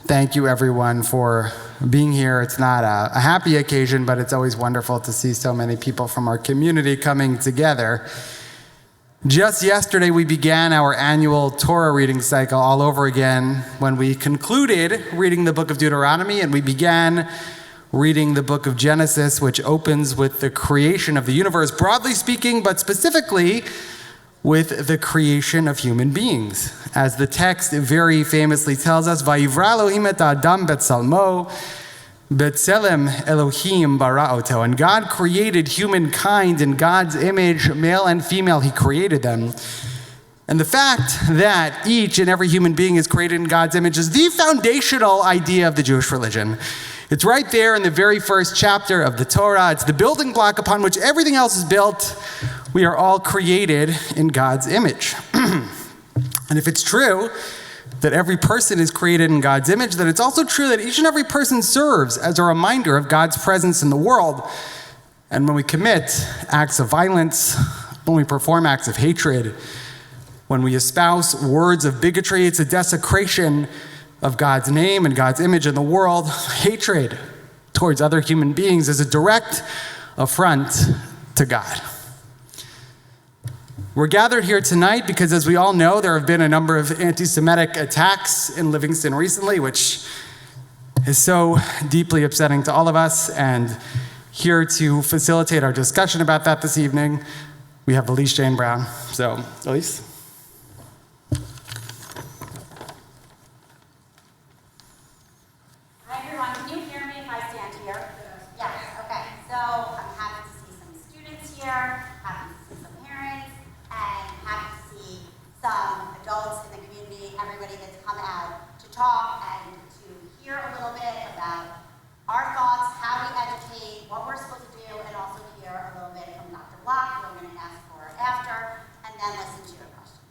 thank you everyone for being here. It's not a happy occasion, but it's always wonderful to see so many people from our community coming together. Just yesterday, we began our annual Torah reading cycle all over again when we concluded reading the book of Deuteronomy, and we began reading the book of Genesis, which opens with the creation of the universe, broadly speaking, but specifically with the creation of human beings. As the text very famously tells us, Vayivra Elohim et Adam betzalmo, B'Tselem Elohim bara'oto. And God created humankind in God's image, male and female, he created them. And the fact that each and every human being is created in God's image is the foundational idea of the Jewish religion. It's right there in the very first chapter of the Torah. It's the building block upon which everything else is built. We are all created in God's image. And if it's true that every person is created in God's image, then it's also true that each and every person serves as a reminder of God's presence in the world. And when we commit acts of violence, when we perform acts of hatred, when we espouse words of bigotry, it's a desecration of God's name and God's image in the world. Hatred towards other human beings is a direct affront to God. We're gathered here tonight because, as we all know, there have been a number of anti-Semitic attacks in Livingston recently, which is so deeply upsetting to all of us. And here to facilitate our discussion about that this evening, we have Elise Jane Brown. So, Elise. Hi, everyone. Can you hear me if I stand here? Yes. Okay. So I'm happy to see some students here, happy to see some parents, and happy to see some adults in the community, everybody that's come out to talk and to hear a little bit about our thoughts, how we educate, what we're supposed to do, and also hear a little bit from Dr. Block, who I'm going to ask for after, and then listen to your questions.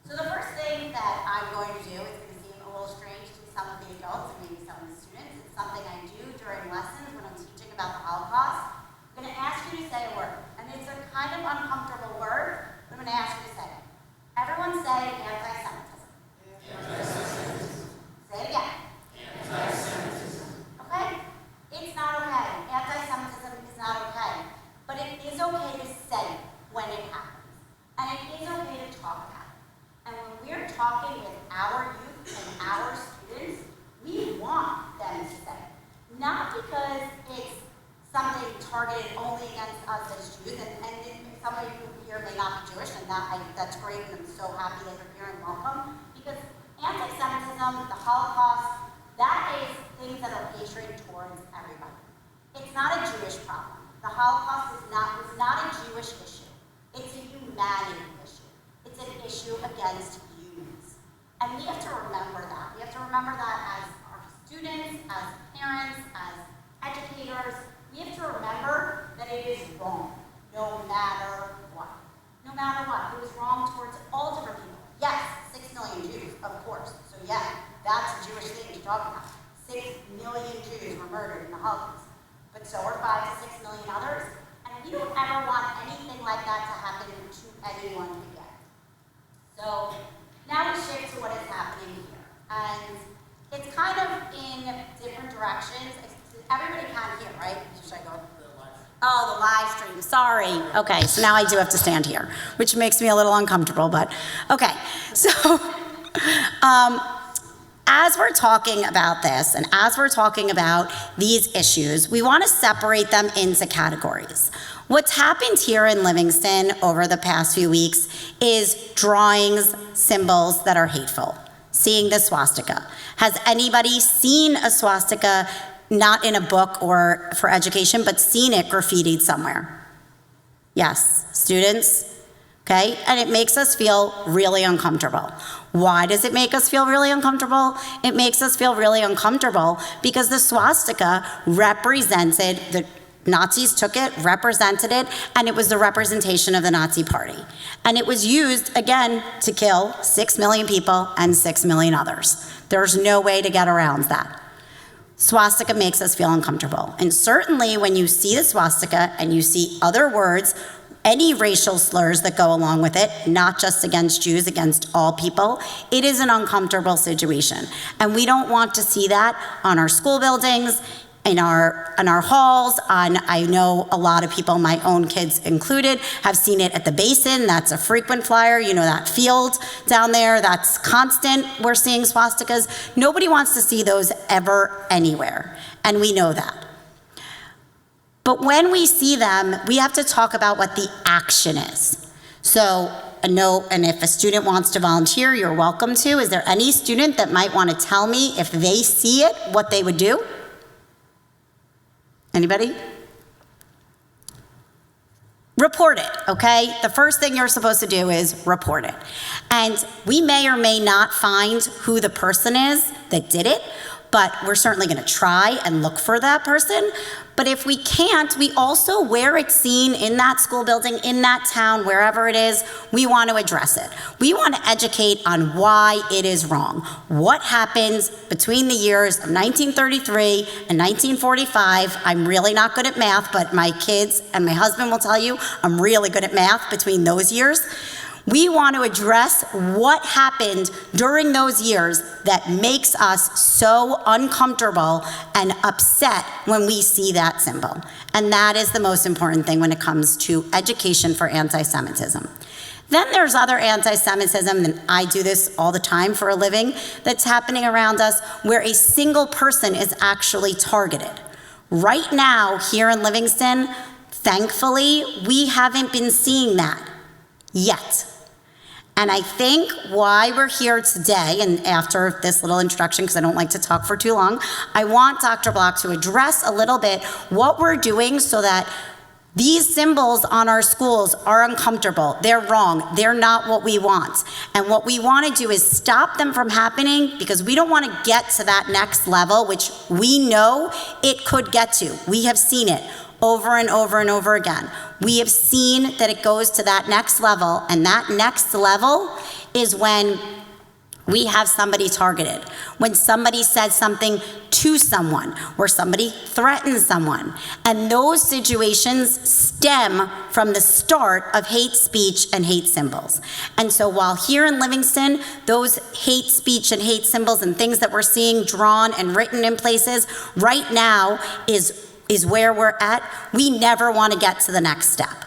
So the first thing that I'm going to do is going to seem a little strange to some of the adults and maybe some of the students. It's something I do during lessons when I'm teaching about the Holocaust. I'm going to ask you to say a word, and it's a kind of uncomfortable word, but I'm going to ask you to say it. Everyone say anti-Semitism. Anti-Semitism. Say it again. Anti-Semitism. Okay? It's not okay. Anti-Semitism is not okay. But it is okay to say it when it happens. And it is okay to talk about it. And when we're talking with our youth and our students, we want them to say it. Not because it's something targeted only against us as Jews, and some of you here may not be Jewish, and that's great, and I'm so happy that you're here and welcome, because anti-Semitism, the Holocaust, that is things that are hatred towards everybody. It's not a Jewish problem. The Holocaust was not a Jewish issue. It's a humanity issue. It's an issue against humans. And we have to remember that. We have to remember that as our students, as parents, as educators. We have to remember that it is wrong, no matter what. No matter what. It was wrong towards all different people. Yes, 6 million Jews, of course. So yeah, that's a Jewish thing to talk about. 6 million Jews were murdered in the Holocaust. But so are 5 to 6 million others. And we don't ever want anything like that to happen to anyone again. So now we shift to what is happening here. And it's kind of in different directions. Everybody can hear, right? Should I go? Oh, the live stream. Sorry. Okay, so now I do have to stand here, which makes me a little uncomfortable, but okay. So as we're talking about this, and as we're talking about these issues, we want to separate them into categories. What's happened here in Livingston over the past few weeks is drawings, symbols that are hateful. Seeing the swastika. Has anybody seen a swastika, not in a book or for education, but seen it graffitied somewhere? Yes, students? Okay, and it makes us feel really uncomfortable. Why does it make us feel really uncomfortable? It makes us feel really uncomfortable because the swastika represented, the Nazis took it, represented it, and it was the representation of the Nazi Party. And it was used, again, to kill 6 million people and 6 million others. There's no way to get around that. Swastika makes us feel uncomfortable. And certainly when you see the swastika and you see other words any racial slurs that go along with it, not just against Jews, against all people. It is an uncomfortable situation. And we don't want to see that on our school buildings, in our halls. I know a lot of people, my own kids included, have seen it at the Basin. That's a frequent flyer. You know, that field down there, that's constant. We're seeing swastikas. Nobody wants to see those ever anywhere, and we know that. But when we see them, we have to talk about what the action is. So a note, and if a student wants to volunteer, you're welcome to. Is there any student that might want to tell me if they see it, what they would do? Anybody? Report it, okay? The first thing you're supposed to do is report it. And we may or may not find who the person is that did it, but we're certainly going to try and look for that person. But if we can't, we also, where it's seen in that school building, in that town, wherever it is, we want to address it. We want to educate on why it is wrong. What happens between the years of 1933 and 1945? I'm really not good at math, but my kids and my husband will tell you I'm really good at math between those years. We want to address what happened during those years that makes us so uncomfortable and upset when we see that symbol. And that is the most important thing when it comes to education for anti-Semitism. Then there's other anti-Semitism, and I do this all the time for a living, that's happening around us where a single person is actually targeted. Right now, here in Livingston, thankfully, we haven't been seeing that yet. And I think why we're here today, and after this little introduction, because I don't like to talk for too long, I want Dr. Block to address a little bit what we're doing so that these symbols on our schools are uncomfortable. They're wrong. They're not what we want. And what we want to do is stop them from happening, because we don't want to get to that next level, which we know it could get to. We have seen it over and over and over again. We have seen that it goes to that next level, and that next level is when we have somebody targeted, when somebody says something to someone, or somebody threatens someone. And those situations stem from the start of hate speech and hate symbols. And so while here in Livingston, those hate speech and hate symbols and things that we're seeing drawn and written in places right now is where we're at, we never want to get to the next step,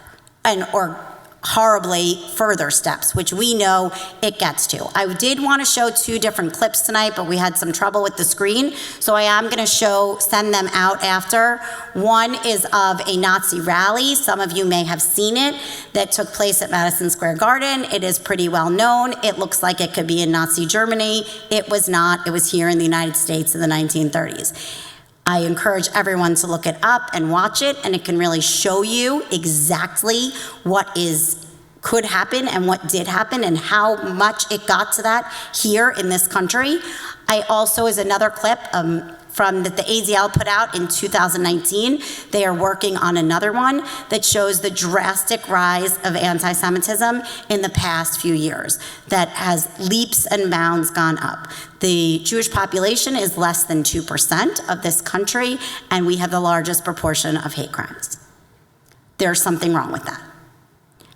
or horribly further steps, which we know it gets to. I did want to show 2 different clips tonight, but we had some trouble with the screen, so I am going to send them out after. One is of a Nazi rally. Some of you may have seen it, that took place at Madison Square Garden. It is pretty well known. It looks like it could be in Nazi Germany. It was not. It was here in the United States in the 1930s. I encourage everyone to look it up and watch it, and it can really show you exactly what could happen and what did happen and how much it got to that here in this country. I also, is another clip from that the AZL put out in 2019. They are working on another one that shows the drastic rise of anti-Semitism in the past few years that has leaps and bounds gone up. The Jewish population is less than 2% of this country, and we have the largest proportion of hate crimes. There's something wrong with that.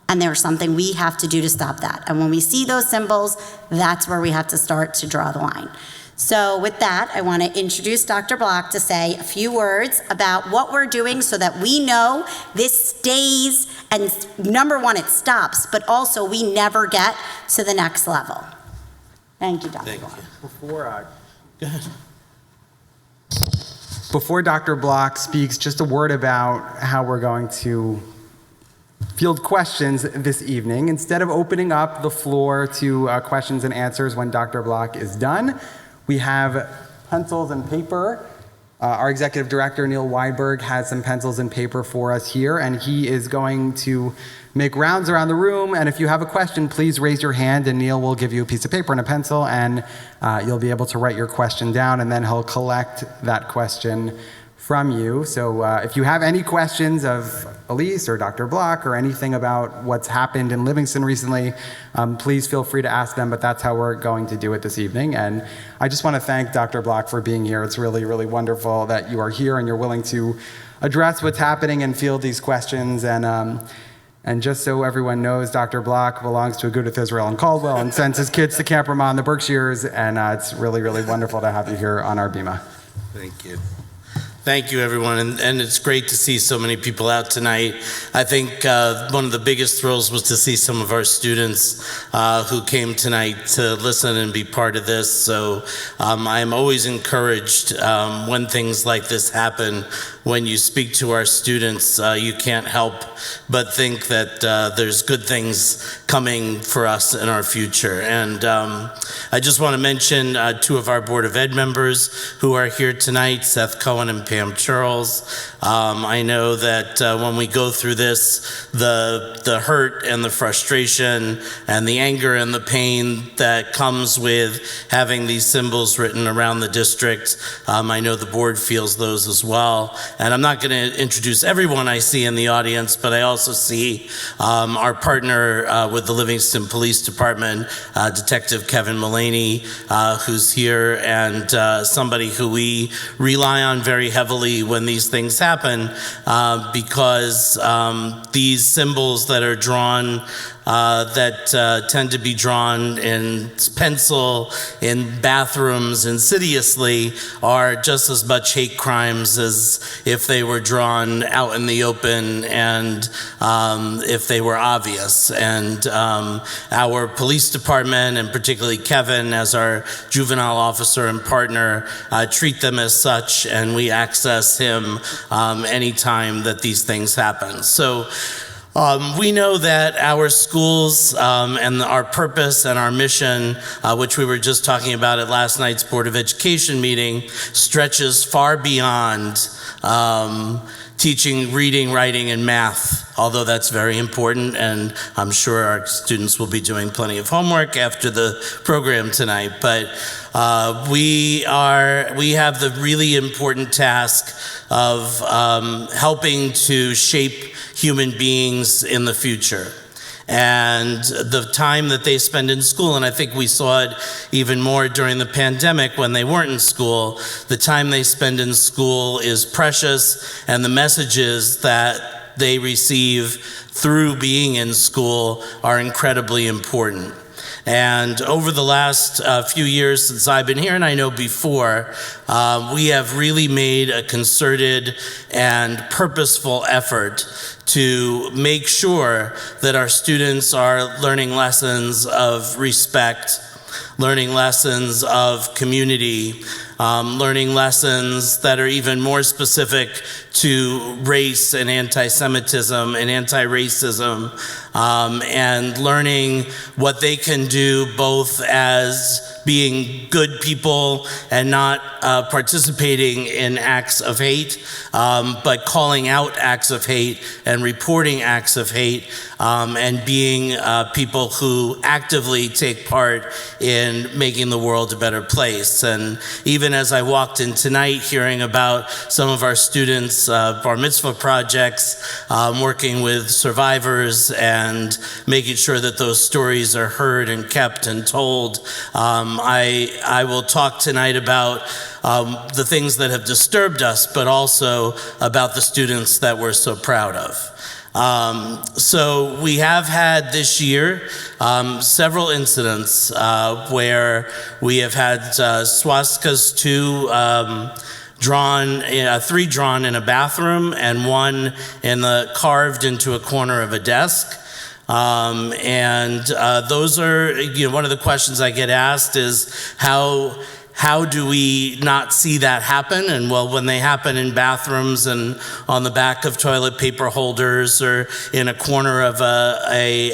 And there's something we have to do to stop that. And when we see those symbols, that's where we have to start to draw the line. So with that, I want to introduce Dr. Block to say a few words about what we're doing so that we know this stays, and number one, it stops, but also we never get to the next level. Thank you, Dr. Block. Go ahead. Before Dr. Block speaks, just a word about how we're going to field questions this evening. Instead of opening up the floor to questions and answers when Dr. Block is done, we have pencils and paper. Our executive director, Neil Weinberg, has some pencils and paper for us here, and he is going to make rounds around the room. And if you have a question, please raise your hand, and Neil will give you a piece of paper and a pencil, and you'll be able to write your question down, and then he'll collect that question from you. So if you have any questions of Elise or Dr. Block or anything about what's happened in Livingston recently, please feel free to ask them, but that's how we're going to do it this evening. And I just want to thank Dr. Block for being here. It's really, really wonderful that you are here and you're willing to address what's happening and field these questions. And And just so everyone knows, Dr. Block belongs to Agudath Israel in Caldwell and sends his kids to Camp Ramah in the Berkshires, and it's really, really wonderful to have you here on our bima. Thank you. Thank you, everyone, and it's great to see so many people out tonight. I think one of the biggest thrills was to see some of our students who came tonight to listen and be part of this. So I am always encouraged when things like this happen. When you speak to our students, you can't help but think that there's good things coming for us in our future. And I just want to mention two of our Board of Ed members who are here tonight, Seth Cohen and Pam Charles. I know that when we go through this, the hurt and the frustration and the anger and the pain that comes with having these symbols written around the district, I know the board feels those as well. And I'm not going to introduce everyone I see in the audience, but I also see our partner with the Livingston Police Department, Detective Kevin Mullaney, who's here, and somebody who we rely on very heavily when these things happen, because these symbols that are drawn that tend to be drawn in pencil in bathrooms insidiously are just as much hate crimes as if they were drawn out in the open and if they were obvious. And our police department, and particularly Kevin as our juvenile officer and partner, treat them as such, and we access him anytime that these things happen. So we know that our schools and our purpose and our mission, which we were just talking about at last night's Board of Education meeting, stretches far beyond teaching reading, writing, and math, although that's very important, and I'm sure our students will be doing plenty of homework after the program tonight. But we have the really important task of helping to shape human beings in the future. And the time that they spend in school, and I think we saw it even more during the pandemic when they weren't in school, the time they spend in school is precious, and the messages that they receive through being in school are incredibly important. And over the last few years since I've been here, and I know before, we have really made a concerted and purposeful effort to make sure that our students are learning lessons of respect, learning lessons of community, learning lessons that are even more specific to race and anti-Semitism and anti-racism, and learning what they can do both as being good people and not participating in acts of hate, but calling out acts of hate and reporting acts of hate, and being people who actively take part in making the world a better place. And even as I walked in tonight hearing about some of our students' bar mitzvah projects, working with survivors and making sure that those stories are heard and kept and told, I will talk tonight about the things that have disturbed us, but also about the students that we're so proud of. So we have had this year several incidents where we have had swastikas, three drawn in a bathroom and one carved into a corner of a desk. And those are, one of the questions I get asked is how do we not see that happen? And well, when they happen in bathrooms and on the back of toilet paper holders or in a corner of a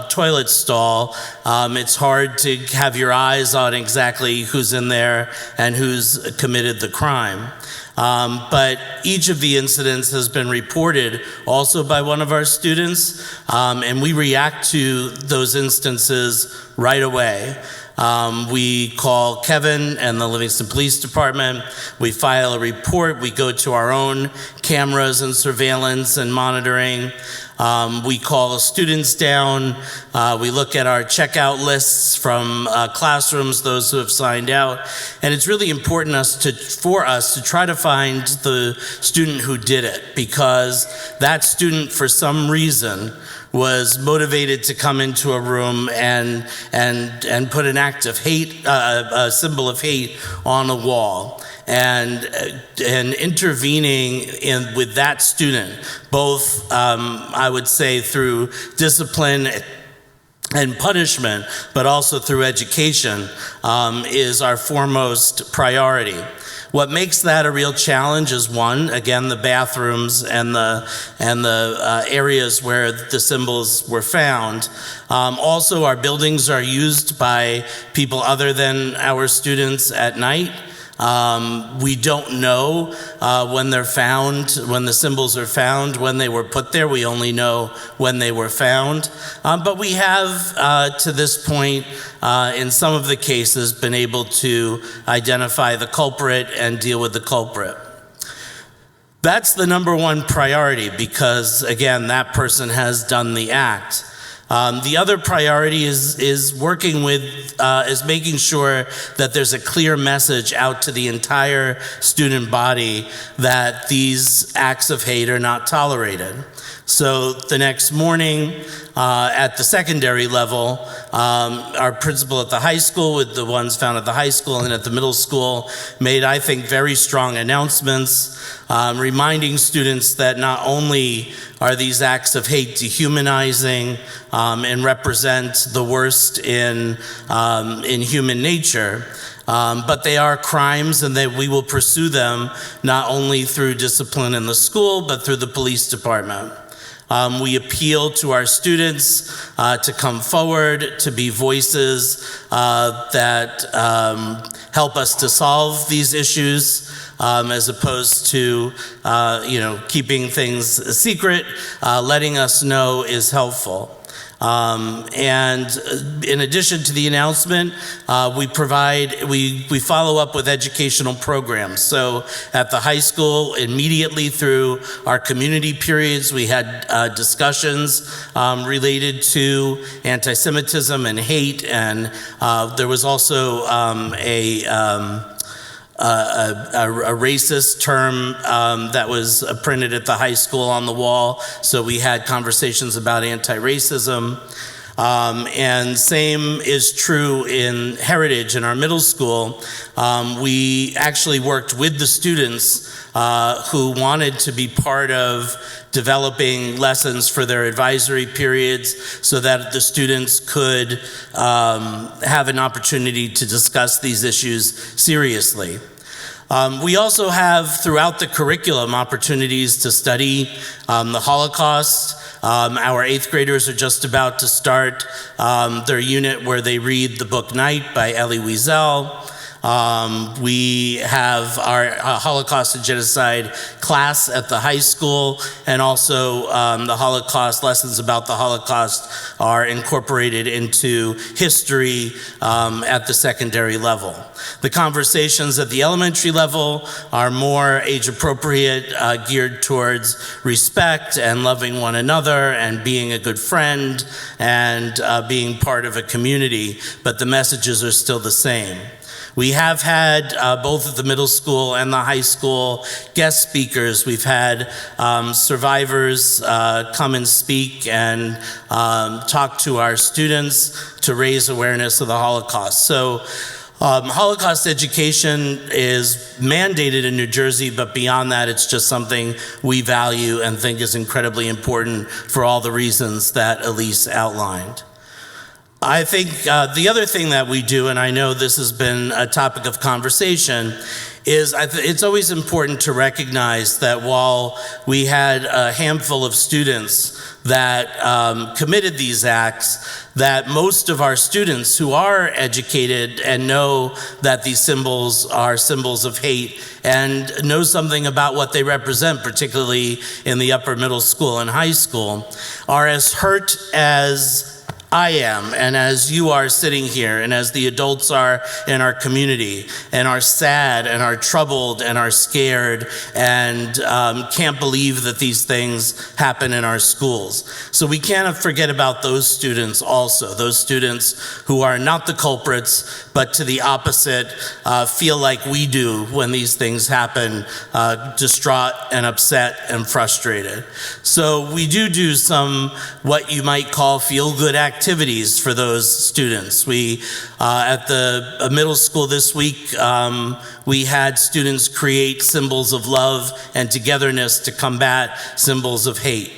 toilet stall, it's hard to have your eyes on exactly who's in there and who's committed the crime. But each of the incidents has been reported also by one of our students, and we react to those instances right away. We call Kevin and the Livingston Police Department. We file a report. We go to our own cameras and surveillance and monitoring. We call students down. We look at our checkout lists from classrooms, those who have signed out. And it's really important for us to try to find the student who did it, because that student, for some reason, was motivated to come into a room and put an act of hate, a symbol of hate on a wall. And intervening with that student, both I would say through discipline and punishment, but also through education, is our foremost priority. What makes that a real challenge is, one, again, the bathrooms and the areas where the symbols were found. Also, our buildings are used by people other than our students at night. We don't know when they're found, when the symbols are found, when they were put there. We only know when they were found. But we have, to this point, in some of the cases, been able to identify the culprit and deal with the culprit. That's the number one priority because, again, that person has done the act. The other priority is working with, is making sure that there's a clear message out to the entire student body that these acts of hate are not tolerated. So the next morning at the secondary level, our principal at the high school, with the ones found at the high school and at the middle school, made, I think, very strong announcements, reminding students that not only are these acts of hate dehumanizing and represent the worst in human nature, but they are crimes, and that we will pursue them not only through discipline in the school, but through the police department. We appeal to our students to come forward, to be voices that help us to solve these issues, as opposed to keeping things secret. Letting us know is helpful. And in addition to the announcement, we follow up with educational programs. So at the high school, immediately through our community periods, we had discussions related to anti-Semitism and hate, and there was also a racist term that was printed at the high school on the wall. So we had conversations about anti-racism. And same is true in Heritage in our middle school. We actually worked with the students who wanted to be part of developing lessons for their advisory periods so that the students could have an opportunity to discuss these issues seriously. We also have throughout the curriculum opportunities to study the Holocaust. Our 8th graders are just about to start their unit where they read the book Night by Elie Wiesel. We have our Holocaust and Genocide class at the high school, and also the Holocaust, lessons about the Holocaust are incorporated into history at the secondary level. The conversations at the elementary level are more age-appropriate, geared towards respect and loving one another and being a good friend and being part of a community, but the messages are still the same. We have had, both at the middle school and the high school, guest speakers. We've had survivors come and speak and talk to our students to raise awareness of the Holocaust. So Holocaust education is mandated in New Jersey, but beyond that, it's just something we value and think is incredibly important for all the reasons that Elise outlined. I think the other thing that we do, and I know this has been a topic of conversation, is it's always important to recognize that while we had a handful of students that committed these acts, that most of our students who are educated and know that these symbols are symbols of hate and know something about what they represent, particularly in the upper middle school and high school, are as hurt as I am, and as you are sitting here, and as the adults are in our community, and are sad, and are troubled, and are scared, and can't believe that these things happen in our schools. So we can't forget about those students also, those students who are not the culprits, but to the opposite, feel like we do when these things happen, distraught and upset and frustrated. So we do some what you might call feel-good activities for those students. We, at the middle school this week, we had students create symbols of love and togetherness to combat symbols of hate.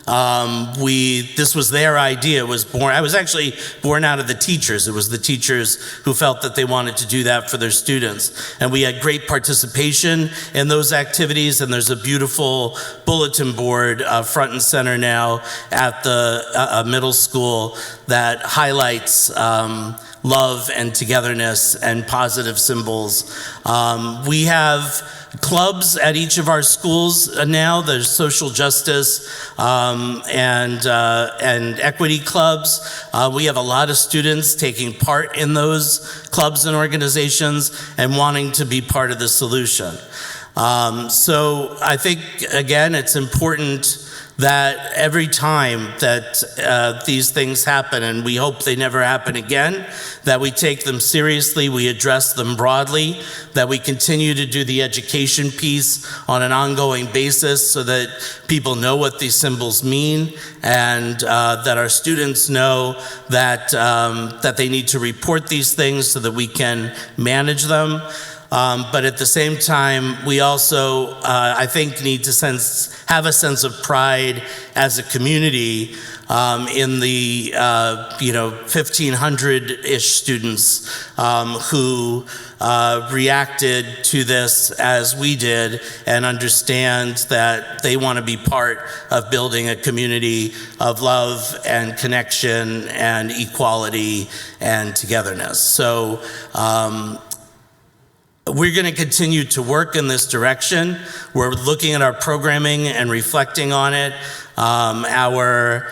This was their idea. I was actually born out of the teachers. It was the teachers who felt that they wanted to do that for their students. And we had great participation in those activities, and there's a beautiful bulletin board front and center now at the middle school that highlights love and togetherness and positive symbols. We have clubs at each of our schools now. There's social justice and equity clubs. We have a lot of students taking part in those clubs and organizations and wanting to be part of the solution. So I think, again, it's important that every time that these things happen, and we hope they never happen again, that we take them seriously, we address them broadly, that we continue to do the education piece on an ongoing basis so that people know what these symbols mean, and that our students know that, that they need to report these things so that we can manage them. But at the same time, we also, I think, need to have a sense of pride as a community in the 1,500-ish students who reacted to this as we did, and understand that they want to be part of building a community of love and connection and equality and togetherness. So we're going to continue to work in this direction. We're looking at our programming and reflecting on it. Our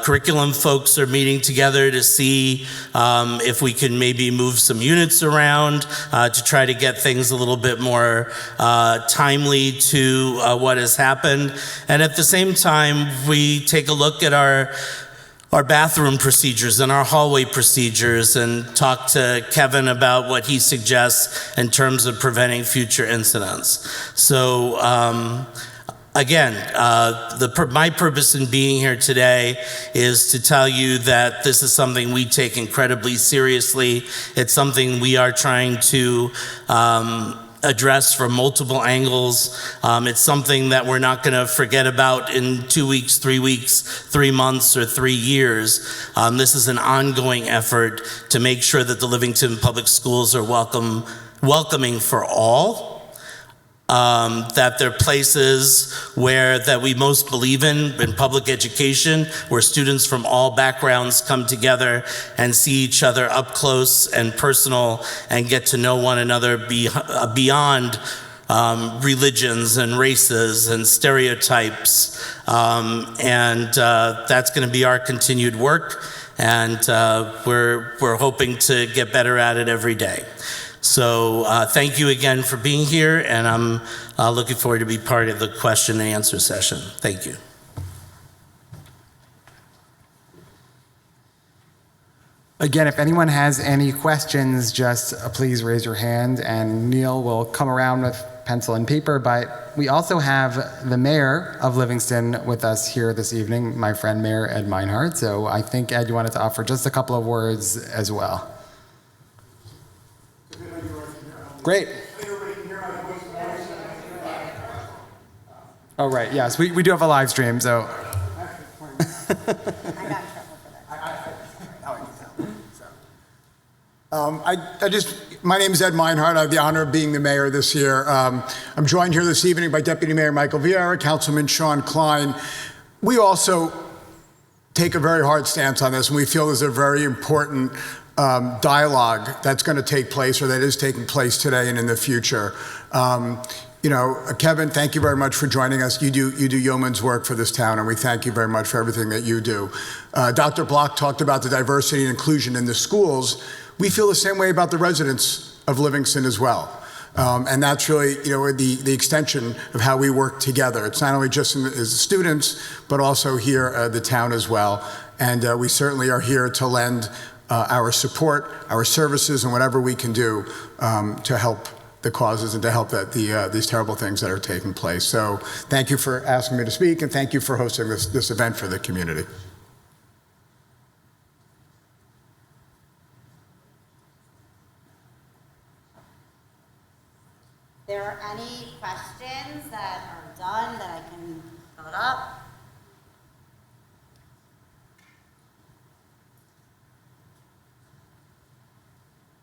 curriculum folks are meeting together to see if we can maybe move some units around to try to get things a little bit more timely to what has happened. And at the same time, we take a look at our bathroom procedures and our hallway procedures, and talk to Kevin about what he suggests in terms of preventing future incidents. So again, my purpose in being here today is to tell you that this is something we take incredibly seriously. It's something we are trying to address from multiple angles. It's something that we're not going to forget about in 2 weeks, 3 weeks, 3 months, or 3 years. This is an ongoing effort to make sure that the Livingston Public Schools are welcoming for all. That they're places that we most believe in public education, where students from all backgrounds come together and see each other up close and personal and get to know one another beyond religions and races and stereotypes. And that's going to be our continued work, and we're hoping to get better at it every day. So thank you again for being here, and I'm looking forward to be part of the question and answer session. Thank you. Again, if anyone has any questions, just please raise your hand, and Neil will come around with pencil and paper. But we also have the mayor of Livingston with us here this evening, my friend Mayor Ed Meinhardt. So I think, Ed, you wanted to offer just a couple of words as well. Great. Oh, right, yes, we do have a live stream, so. My name is Ed Meinhardt. I have the honor of being the mayor this year. I'm joined here this evening by Deputy Mayor Michael Vieira, Councilman Sean Klein. We also take a very hard stance on this, and we feel there's a very important dialogue that's going to take place, or that is taking place today and in the future. Kevin, thank you very much for joining us. You do yeoman's work for this town, and we thank you very much for everything that you do. Dr. Block talked about the diversity and inclusion in the schools. We feel the same way about the residents of Livingston as well. And that's really, the extension of how we work together. It's not only just as students, but also here at the town as well. And we certainly are here to lend our support, our services, and whatever we can do to help the causes and to help these terrible things that are taking place. So thank you for asking me to speak, and thank you for hosting this event for the community. There are any questions that are done that I can vote up?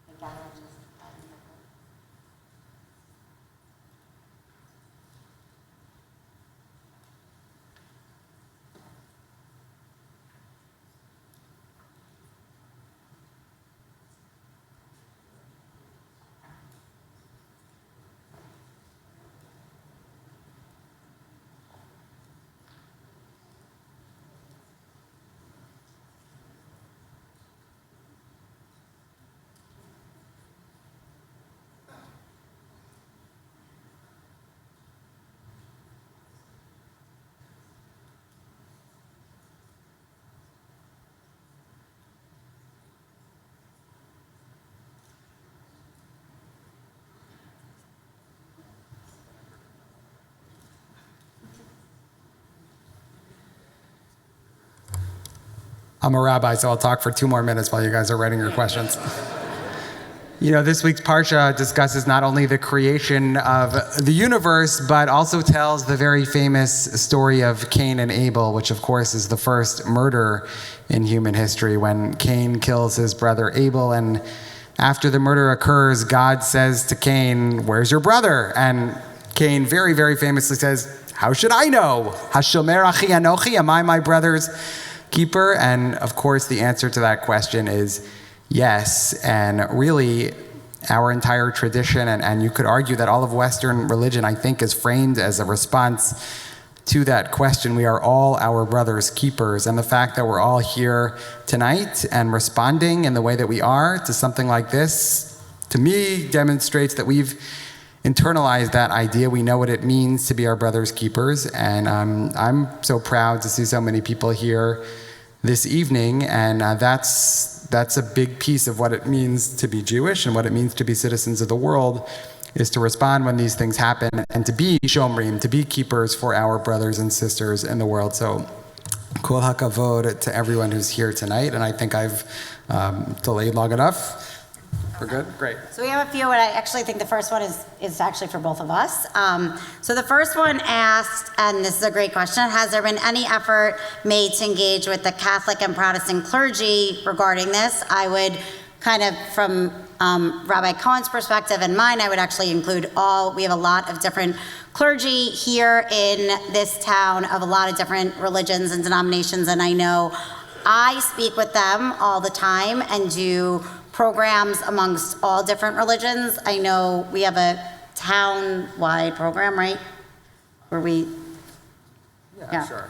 I think I will just- I'm a rabbi, so I'll talk for 2 more minutes while you guys are writing your questions. This week's Parsha discusses not only the creation of the universe, but also tells the very famous story of Cain and Abel, which of course is the first murder in human history, when Cain kills his brother Abel. And after the murder occurs, God says to Cain, "Where's your brother?" And Cain very, very famously says, "How should I know? Hashomer achi anochi, am I my brother's keeper?" And of course, the answer to that question is yes. And really, our entire tradition, and you could argue that all of Western religion, I think, is framed as a response to that question. We are all our brother's keepers. And the fact that we're all here tonight and responding in the way that we are to something like this, to me, demonstrates that we've internalized that idea. We know what it means to be our brother's keepers. And I'm so proud to see so many people here this evening. And that's a big piece of what it means to be Jewish and what it means to be citizens of the world, is to respond when these things happen and to be shomrim, to be keepers for our brothers and sisters in the world. So kol hakavod to everyone who's here tonight. And I think I've delayed long enough. We're good? Great. So we have a few, and I actually think the first one is actually for both of us. So the first one asked, and this is a great question, has there been any effort made to engage with the Catholic and Protestant clergy regarding this? I would kind of, from Rabbi Cohen's perspective and mine, I would actually include we have a lot of different clergy here in this town of a lot of different religions and denominations, and I know I speak with them all the time and do programs amongst all different religions. I know we have a town-wide program, right? Where we... Yeah, sure.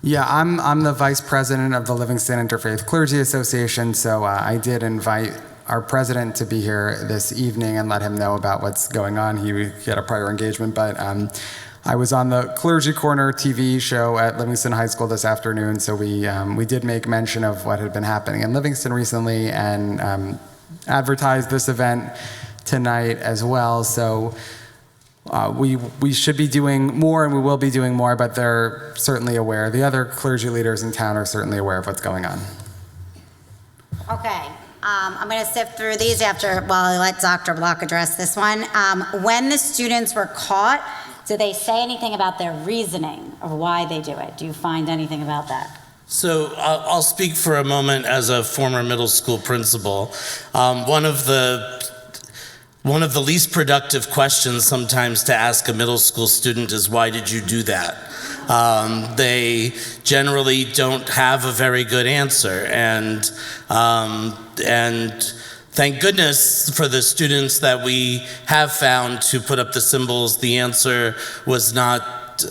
Yeah, I'm the vice president of the Livingston Interfaith Clergy Association, so I did invite our president to be here this evening and let him know about what's going on. He had a prior engagement, but I was on the Clergy Corner TV show at Livingston High School this afternoon, so we did make mention of what had been happening in Livingston recently and advertised this event tonight as well. So we should be doing more, and we will be doing more, but they're certainly aware. The other clergy leaders in town are certainly aware of what's going on. Okay. I'm going to sift through these while I let Dr. Block address this one. When the students were caught, did they say anything about their reasoning of why they do it? Do you find anything about that? So I'll speak for a moment as a former middle school principal. One of the least productive questions sometimes to ask a middle school student is, why did you do that? They generally don't have a very good answer, and Thank goodness for the students that we have found to put up the symbols. The answer was not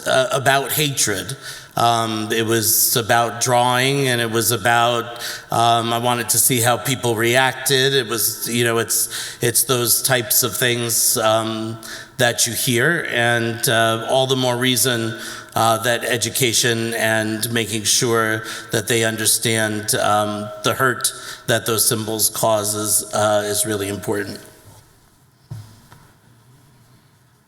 about hatred. It was about drawing, and it was about, I wanted to see how people reacted. It was, it's those types of things that you hear, and all the more reason that education and making sure that they understand the hurt that those symbols causes is really important.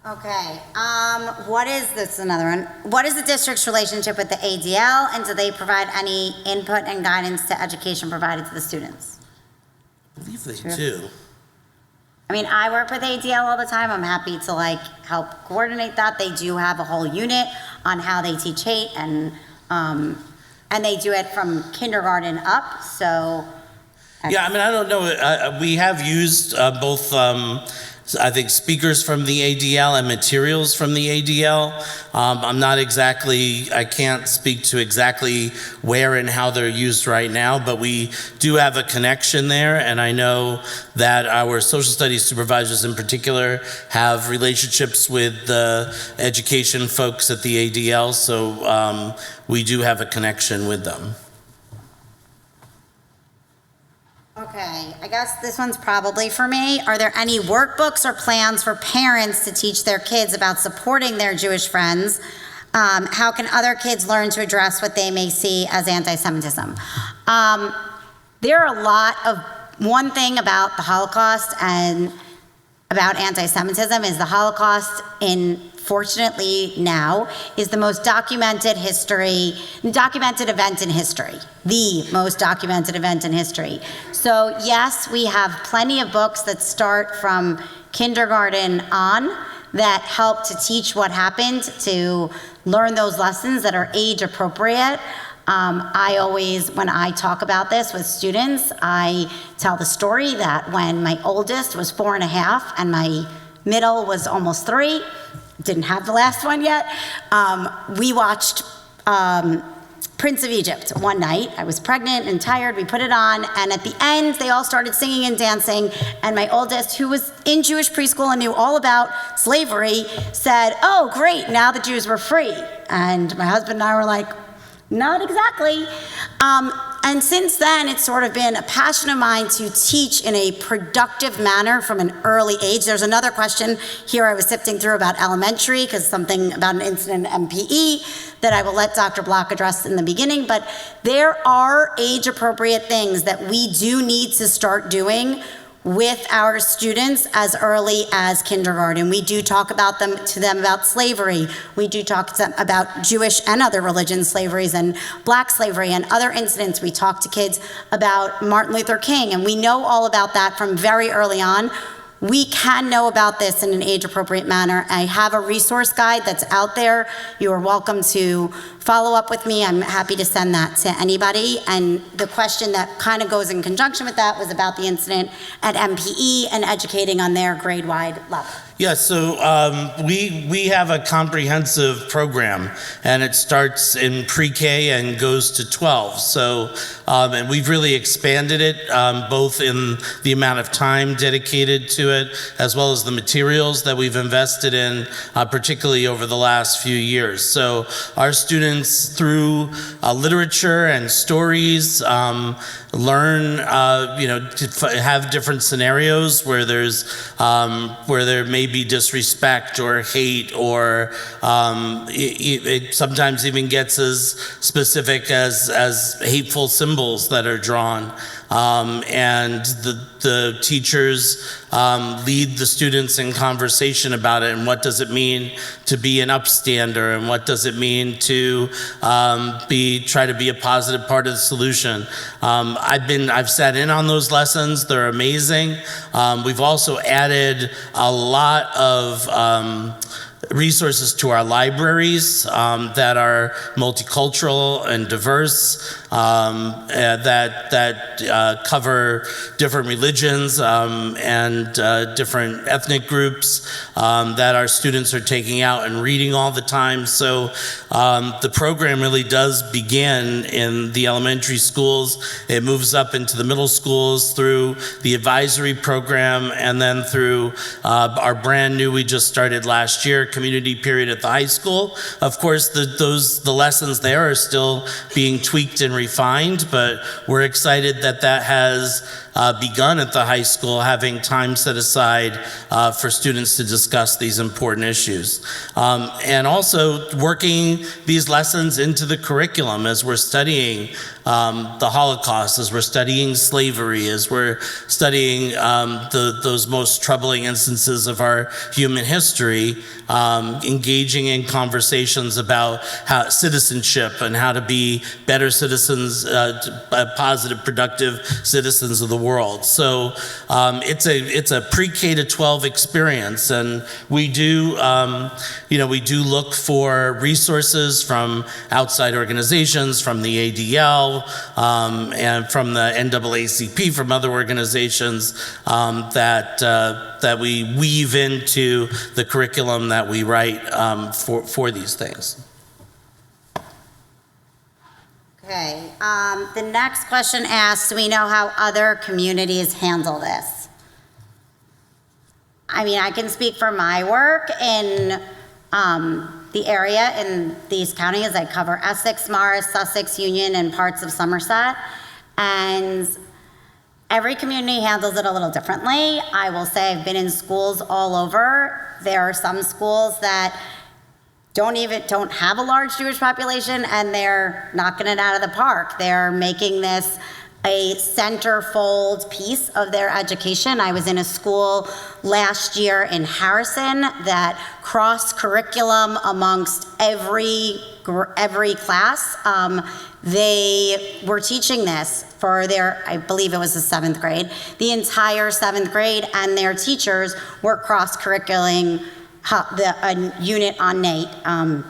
Okay, another one. What is the district's relationship with the ADL, and do they provide any input and guidance to education provided to the students? I believe they do. I mean, I work with ADL all the time. I'm happy to help coordinate that. They do have a whole unit on how they teach hate, and they do it from kindergarten up, so. Yeah, I mean, I don't know. We have used both, I think, speakers from the ADL and materials from the ADL. I can't speak to exactly where and how they're used right now, but we do have a connection there, and I know that our social studies supervisors in particular have relationships with the education folks at the ADL, so we do have a connection with them. Okay, I guess this one's probably for me. Are there any workbooks or plans for parents to teach their kids about supporting their Jewish friends? How can other kids learn to address what they may see as anti-Semitism? There are a lot of, one thing about the Holocaust and about anti-Semitism is the Holocaust, fortunately now, is the most documented event in history. The most documented event in history. So yes, we have plenty of books that start from kindergarten on that help to teach what happened, to learn those lessons that are age appropriate. I always, when I talk about this with students, I tell the story that when my oldest was 4.5 and my middle was almost 3, didn't have the last one yet, we watched Prince of Egypt one night. I was pregnant and tired. We put it on, and at the end, they all started singing and dancing, and my oldest, who was in Jewish preschool and knew all about slavery, said, "Oh, great, now the Jews were free." And my husband and I were like, not exactly. And since then, it's sort of been a passion of mine to teach in a productive manner from an early age. There's another question here I was sifting through about elementary, because something about an incident in MPE that I will let Dr. Block address in the beginning, but there are age-appropriate things that we do need to start doing with our students as early as kindergarten. We do talk to them about slavery. We do talk to them about Jewish and other religion slaveries and black slavery and other incidents. We talk to kids about Martin Luther King, and we know all about that from very early on. We can know about this in an age-appropriate manner. I have a resource guide that's out there. You are welcome to follow up with me. I'm happy to send that to anybody. And the question that kind of goes in conjunction with that was about the incident at MPE and educating on their grade-wide level. Yeah, so we have a comprehensive program, and it starts in pre-K and goes to 12. So, and we've really expanded it, both in the amount of time dedicated to it, as well as the materials that we've invested in, particularly over the last few years. So our students, through literature and stories, learn, to have different scenarios where there may be disrespect or hate, or it sometimes even gets as specific as hateful symbols that are drawn. And the teachers lead the students in conversation about it, and what does it mean to be an upstander, and what does it mean to try to be a positive part of the solution. I've sat in on those lessons. They're amazing. We've also added a lot of resources to our libraries that are multicultural and diverse, that cover different religions and different ethnic groups that our students are taking out and reading all the time. So the program really does begin in the elementary schools. It moves up into the middle schools through the advisory program, and then through our brand new, we just started last year, community period at the high school. Of course, the lessons there are still being tweaked and refined, but we're excited that that has begun at the high school, having time set aside for students to discuss these important issues. And also working these lessons into the curriculum as we're studying the Holocaust, as we're studying slavery, as we're studying those most troubling instances of our human history, engaging in conversations about citizenship and how to be better citizens, positive, productive citizens of the world. So it's a pre-K to 12 experience, and we do look for resources from outside organizations, from the ADL, and from the NAACP, from other organizations that we weave into the curriculum that we write for these things. Okay, the next question asks, do we know how other communities handle this? I mean, I can speak for my work in the area in these counties. I cover Essex, Morris, Sussex, Union, and parts of Somerset. And every community handles it a little differently. I will say I've been in schools all over. There are some schools that don't have a large Jewish population, and they're knocking it out of the park. They're making this a centerfold piece of their education. I was in a school last year in Harrison that crossed curriculum amongst every class. They were teaching this for their, I believe it was the 7th grade, the entire 7th grade, and their teachers were cross-curriculing a unit on NATE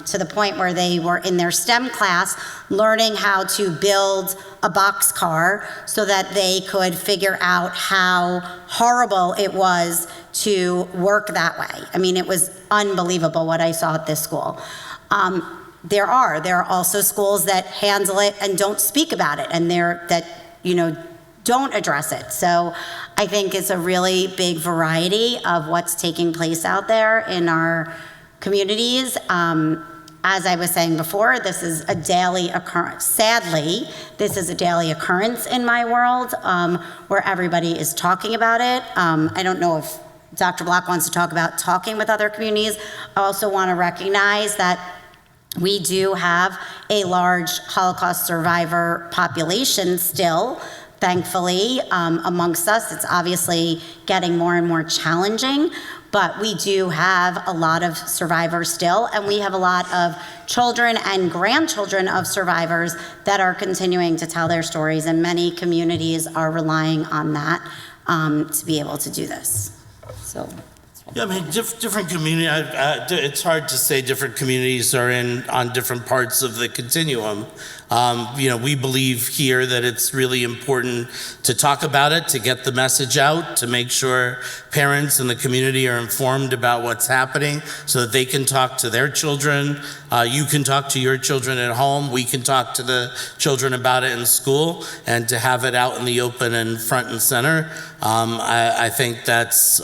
to the point where they were in their STEM class learning how to build a boxcar so that they could figure out how horrible it was to work that way. I mean, it was unbelievable what I saw at this school. There are also schools that handle it and don't speak about it, and don't address it. So I think it's a really big variety of what's taking place out there in our communities. As I was saying before, this is a daily occurrence. Sadly, this is a daily occurrence in my world where everybody is talking about it. I don't know if Dr. Block wants to talk about talking with other communities. I also want to recognize that we do have a large Holocaust survivor population still, thankfully, amongst us. It's obviously getting more and more challenging, but we do have a lot of survivors still, and we have a lot of children and grandchildren of survivors that are continuing to tell their stories, and many communities are relying on that to be able to do this. So. Yeah, I mean, different community. It's hard to say different communities are on different parts of the continuum. We believe here that it's really important to talk about it, to get the message out, to make sure parents and the community are informed about what's happening so that they can talk to their children. You can talk to your children at home. We can talk to the children about it in school, and to have it out in the open and front and center. I think that's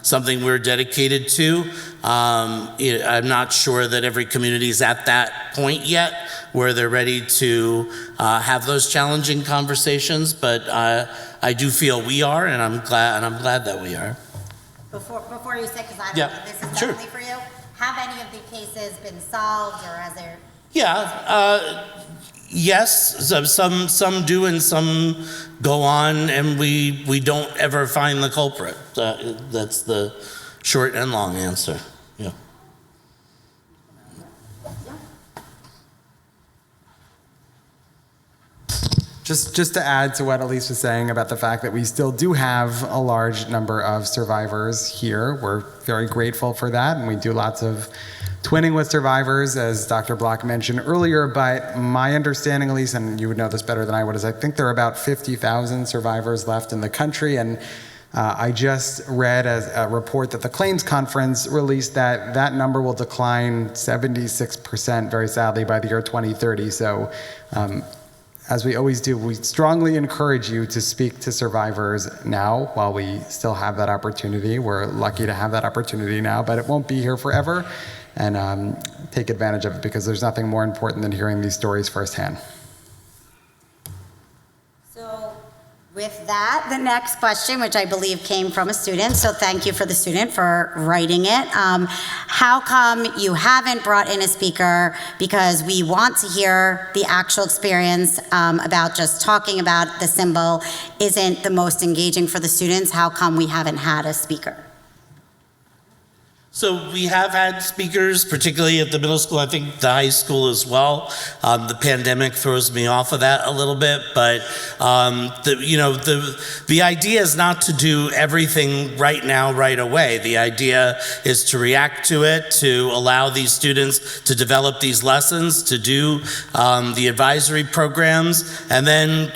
something we're dedicated to. I'm not sure that every community is at that point yet where they're ready to have those challenging conversations, but I do feel we are, and I'm glad that we are. Before you say, because I don't Yeah, know, this is sure. definitely for you, have any of the cases been solved, or has there? Yeah, yes, some do and some go on, and we don't ever find the culprit. That's the short and long answer. Yeah. Just to add to what Elise was saying about the fact that we still do have a large number of survivors here. We're very grateful for that, and we do lots of twinning with survivors, as Dr. Block mentioned earlier. But my understanding, Elise, and you would know this better than I would, is I think there are about 50,000 survivors left in the country. And I just read a report that the Claims Conference released that that number will decline 76%, very sadly, by the year 2030. So as we always do, we strongly encourage you to speak to survivors now while we still have that opportunity. We're lucky to have that opportunity now, but it won't be here forever. And take advantage of it, because there's nothing more important than hearing these stories firsthand. So with that, the next question, which I believe came from a student, so thank you for the student for writing it. How come you haven't brought in a speaker? Because we want to hear the actual experience about just talking about the symbol isn't the most engaging for the students. How come we haven't had a speaker? So we have had speakers, particularly at the middle school, I think the high school as well. The pandemic throws me off of that a little bit, but the idea is not to do everything right now, right away. The idea is to react to it, to allow these students to develop these lessons, to do the advisory programs, and then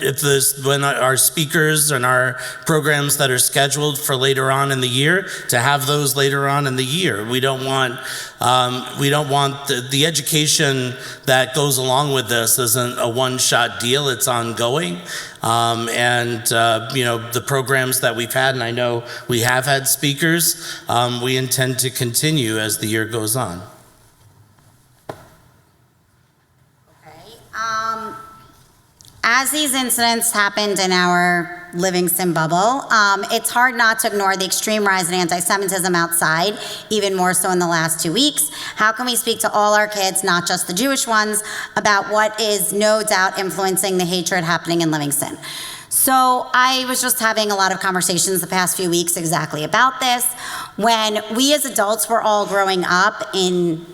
when our speakers and our programs that are scheduled for later on in the year, to have those later on in the year. We don't want the education that goes along with this isn't a one-shot deal. It's ongoing, the programs that we've had, and I know we have had speakers, we intend to continue as the year goes on. As these incidents happened in our Livingston bubble, it's hard not to ignore the extreme rise in anti-Semitism outside, even more so in the last 2 weeks. How can we speak to all our kids, not just the Jewish ones, about what is no doubt influencing the hatred happening in Livingston? So I was just having a lot of conversations the past few weeks exactly about this. When we as adults were all growing up in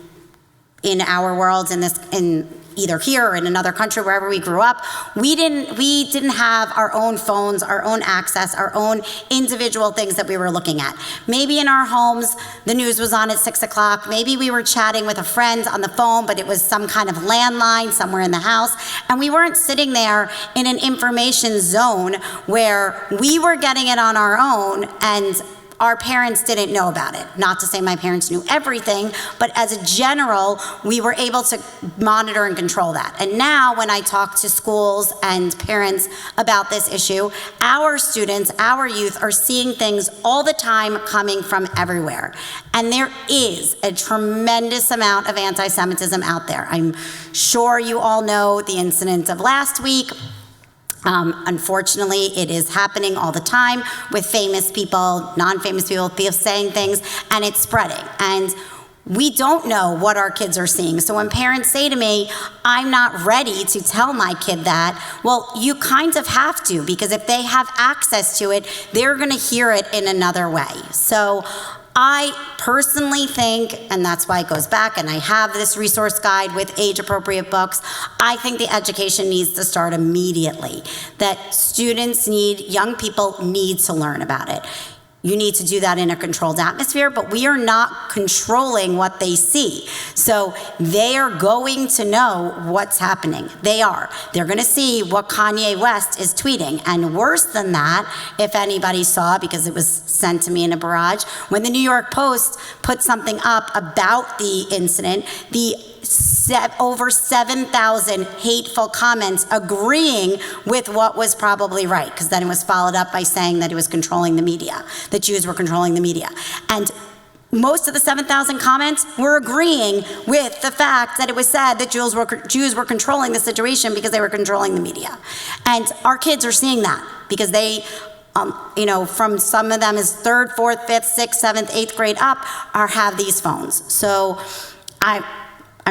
our worlds, in either here or in another country, wherever we grew up, we didn't have our own phones, our own access, our own individual things that we were looking at. Maybe in our homes, the news was on at 6 o'clock. Maybe we were chatting with a friend on the phone, but it was some kind of landline somewhere in the house. And we weren't sitting there in an information zone where we were getting it on our own and our parents didn't know about it. Not to say my parents knew everything, but as a general, we were able to monitor and control that. And now when I talk to schools and parents about this issue, our students, our youth are seeing things all the time coming from everywhere. And there is a tremendous amount of anti-Semitism out there. I'm sure you all know the incident of last week. Unfortunately, it is happening all the time with famous people, non-famous people saying things, and it's spreading. And we don't know what our kids are seeing. So when parents say to me, I'm not ready to tell my kid that, well, you kind of have to, because if they have access to it, they're going to hear it in another way. So I personally think, and that's why it goes back, and I have this resource guide with age-appropriate books, I think the education needs to start immediately, that students young people need to learn about it. You need to do that in a controlled atmosphere, but we are not controlling what they see. So they are going to know what's happening. They're going to see what Kanye West is tweeting. And worse than that, if anybody saw, because it was sent to me in a barrage, when the New York Post put something up about the incident, over 7,000 hateful comments agreeing with what was probably right, because then it was followed up by saying that it was controlling the media, that Jews were controlling the media. And most of the 7,000 comments were agreeing with the fact that it was said that Jews were controlling the situation because they were controlling the media. And our kids are seeing that because they, from some of them is 3rd, 4th, 5th, 6th, 7th, 8th grade up, have these phones. So I'm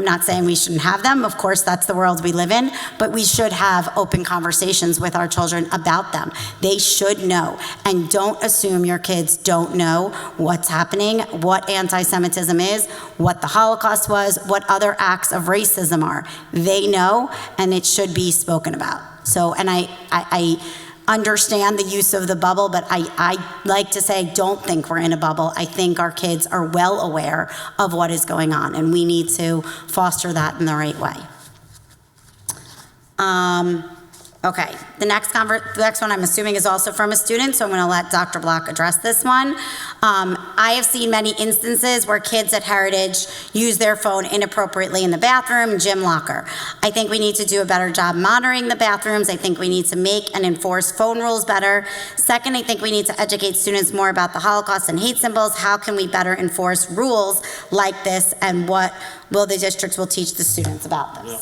not saying we shouldn't have them. Of course, that's the world we live in, but we should have open conversations with our children about them. They should know, and don't assume your kids don't know what's happening, what anti-Semitism is, what the Holocaust was, what other acts of racism are. They know, and it should be spoken about. So, and I understand the use of the bubble, but I like to say, don't think we're in a bubble. I think our kids are well aware of what is going on, and we need to foster that in the right way. Okay, the next one I'm assuming is also from a student, so I'm going to let Dr. Block address this one. I have seen many instances where kids at Heritage use their phone inappropriately in the bathroom, gym locker. I think we need to do a better job monitoring the bathrooms. I think we need to make and enforce phone rules better. Second, I think we need to educate students more about the Holocaust and hate symbols. How can we better enforce rules like this, and what will the districts will teach the students about this? Yeah.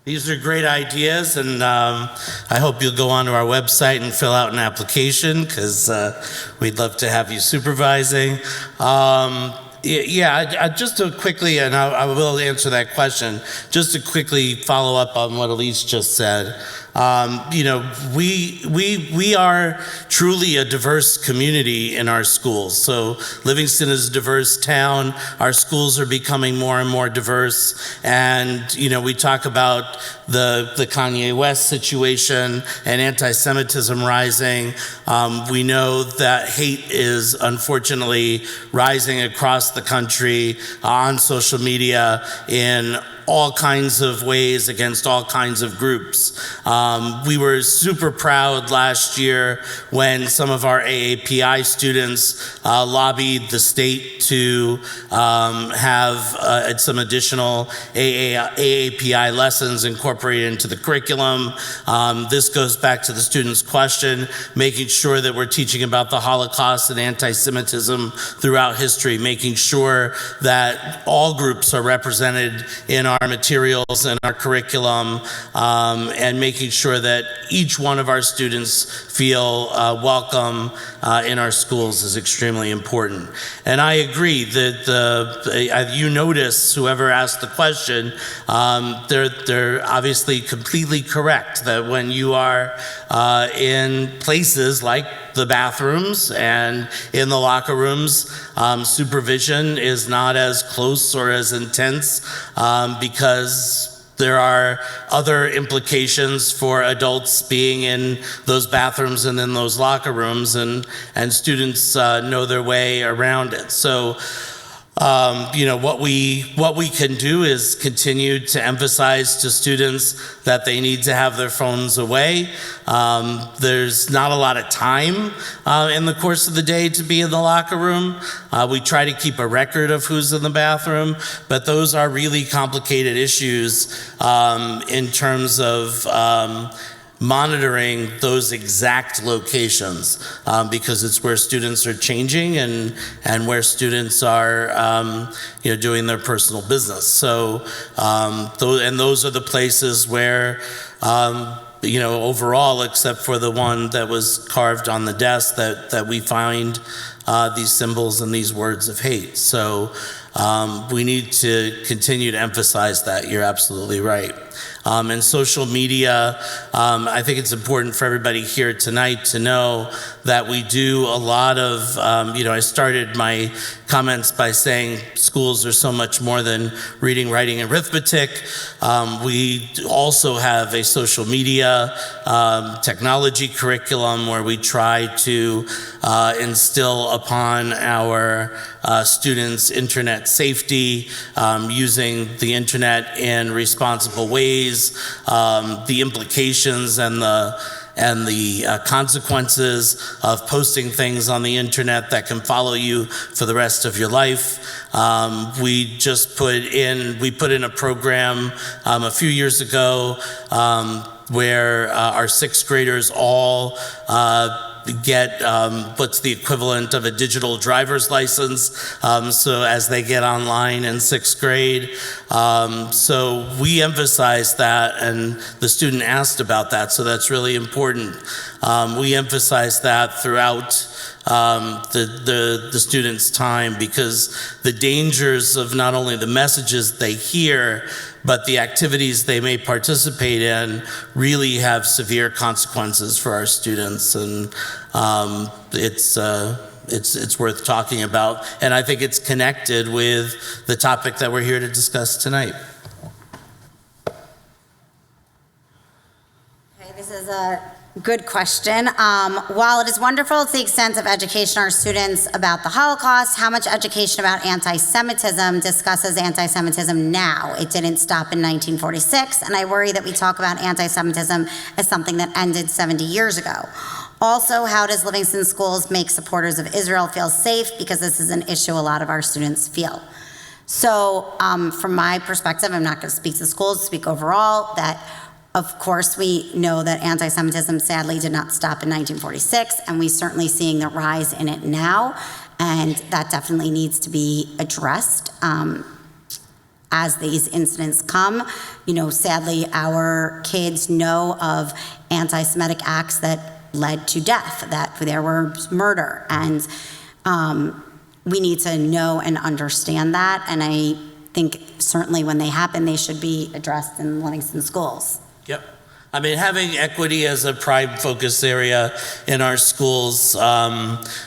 These are great ideas, and I hope you'll go onto our website and fill out an application, because we'd love to have you supervising. Just to quickly, and I will answer that question, just to quickly follow up on what Elise just said. We are truly a diverse community in our schools. So Livingston is a diverse town. Our schools are becoming more and more diverse. And, we talk about the Kanye West situation and anti-Semitism rising. We know that hate is unfortunately rising across the country on social media in all kinds of ways against all kinds of groups. We were super proud last year when some of our AAPI students lobbied the state to have some additional AAPI lessons incorporated into the curriculum. This goes back to the students' question, making sure that we're teaching about the Holocaust and anti-Semitism throughout history, making sure that all groups are represented in our materials and our curriculum, and making sure that each one of our students feel welcome in our schools is extremely important. And I agree that you notice, whoever asked the question, they're obviously completely correct that when you are in places like the bathrooms and in the locker rooms, supervision is not as close or as intense because there are other implications for adults being in those bathrooms and in those locker rooms, and students know their way around it. So what we can do is continue to emphasize to students that they need to have their phones away. There's not a lot of time in the course of the day to be in the locker room. We try to keep a record of who's in the bathroom, but those are really complicated issues in terms of monitoring those exact locations, because it's where students are changing and where students are doing their personal business. So those are the places where overall, except for the one that was carved on the desk, that we find these symbols and these words of hate. So we need to continue to emphasize that. You're absolutely right. And social media, I think it's important for everybody here tonight to know that we do a lot of, I started my comments by saying schools are so much more than reading, writing, and arithmetic. We also have a social media technology curriculum where we try to instill upon our students internet safety, using the internet in responsible ways, the implications and the consequences of posting things on the internet that can follow you for the rest of your life. We put in a program a few years ago where our sixth graders all get what's the equivalent of a digital driver's license, so as they get online in sixth grade. So we emphasize that, and the student asked about that, so that's really important. We emphasize that throughout the students' time, because the dangers of not only the messages they hear, but the activities they may participate in really have severe consequences for our students, and it's worth talking about. And I think it's connected with the topic that we're here to discuss tonight. Okay, this this is a good question. While it is wonderful to the extent of education our students about the Holocaust, how much education about anti-Semitism discusses anti-Semitism now? It didn't stop in 1946, and I worry that we talk about anti-Semitism as something that ended 70 years ago. Also, how does Livingston Schools make supporters of Israel feel safe? Because this is an issue a lot of our students feel. So from my perspective, I'm not going to speak to the schools, speak overall, that of course we know that anti-Semitism sadly did not stop in 1946, and we're certainly seeing the rise in it now, and that definitely needs to be addressed as these incidents come. You know, sadly, our kids know of anti-Semitic acts that led to death, that there was murder, and we need to know and understand that, and I think certainly when they happen, they should be addressed in Livingston schools. Yep. I mean, having equity as a prime focus area in our schools,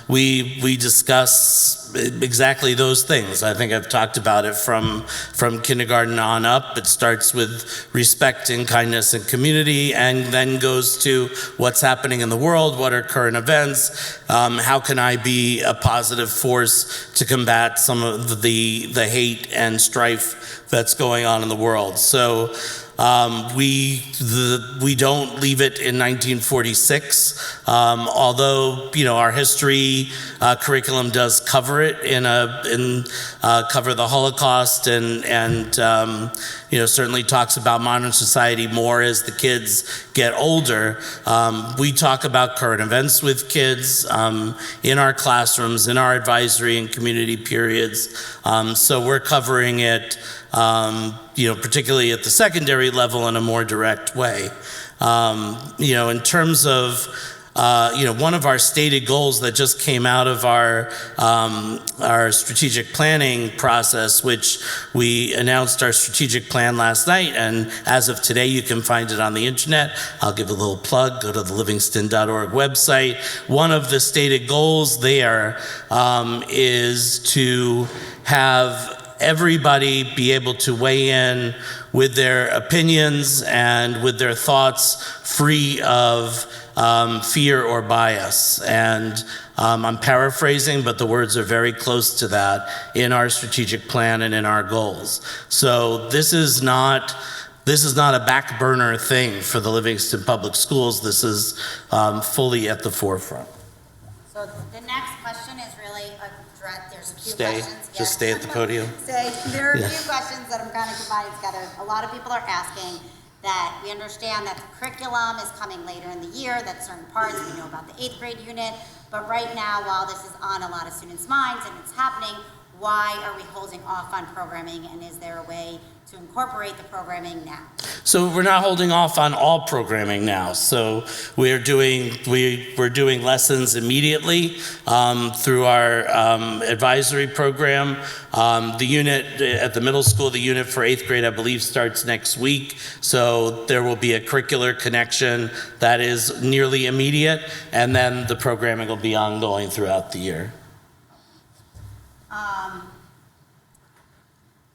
we discuss exactly those things. I think I've talked about it from kindergarten on up. It starts with respect and kindness and community, and then goes to what's happening in the world, what are current events, how can I be a positive force to combat some of the hate and strife that's going on in the world. So we don't leave it in 1946, although our history curriculum does cover it cover the Holocaust and certainly talks about modern society more as the kids get older. We talk about current events with kids in our classrooms, in our advisory and community periods. So we're covering it, particularly at the secondary level in a more direct way. In terms of one of our stated goals that just came out of our strategic planning process, which we announced our strategic plan last night, and as of today you can find it on the internet. I'll give a little plug, go to the livingston.org website. One of the stated goals there is to have everybody be able to weigh in with their opinions and with their thoughts free of fear or bias. And I'm paraphrasing, but the words are very close to that in our strategic plan and in our goals. So this is not a back burner thing for the Livingston Public Schools. This is fully at the forefront. So the next question is really there's a few questions. Just stay at the podium. There are a few questions that I'm kind of combining together. A lot of people are asking that we understand that the curriculum is coming later in the year, that certain parts, we know about the 8th grade unit, but right now, while this is on a lot of students' minds and it's happening, why are we holding off on programming, and is there a way to incorporate the programming now? So we're not holding off on all programming now. So we're doing lessons immediately through our advisory program. The unit at the middle school, the unit for 8th grade, I believe, starts next week. So there will be a curricular connection that is nearly immediate, and then the programming will be ongoing throughout the year.